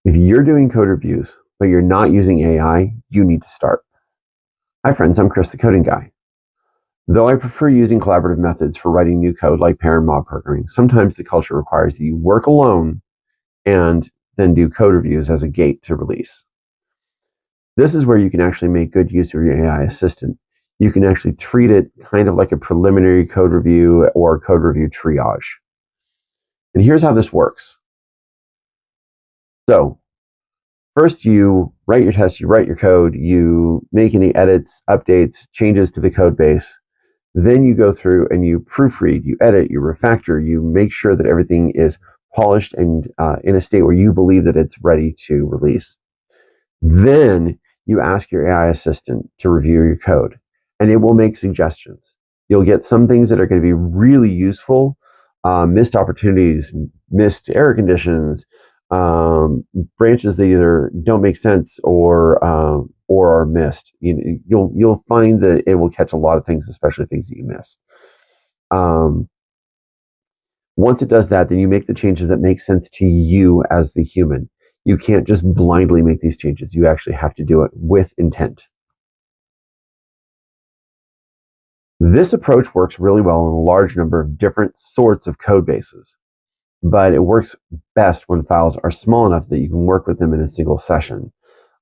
If you're doing code reviews, but you're not using AI, you need to start. Hi friends, I'm Chris, the coding guy. Though I prefer using collaborative methods for writing new code like pair and mob programming, sometimes the culture requires that you work alone and then do code reviews as a gate to release. This is where you can actually make good use of your AI assistant. You can actually treat it kind of like a preliminary code review or code review triage. And here's how this works. So first, you write your test, you write your code, you make any edits, updates, changes to the code base. Then you go through and you proofread, you edit, you refactor, you make sure that everything is polished and in a state where you believe that it's ready to release. Then you ask your AI assistant to review your code, and it will make suggestions. You'll get some things that are going to be really useful, missed opportunities, missed error conditions, branches that either don't make sense or are missed. You'll find that it will catch a lot of things, especially things that you miss. Once it does that, then you make the changes that make sense to you as the human. You can't just blindly make these changes. You actually have to do it with intent. This approach works really well in a large number of different sorts of code bases, but it works best when files are small enough that you can work with them in a single session,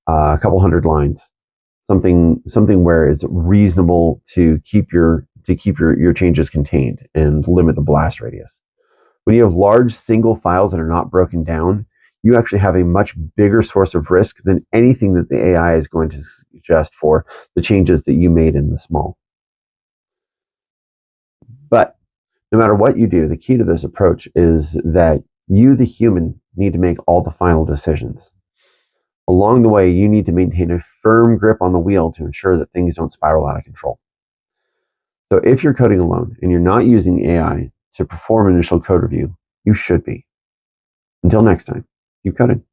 a couple hundred lines, something where it's reasonable to keep your changes contained and limit the blast radius. When you have large single files that are not broken down, you actually have a much bigger source of risk than anything that the AI is going to suggest for the changes that you made in the small. But no matter what you do, the key to this approach is that you, the human, need to make all the final decisions. Along the way, you need to maintain a firm grip on the wheel to ensure that things don't spiral out of control. So if you're coding alone and you're not using AI to perform initial code review, you should be. Until next time, keep coding.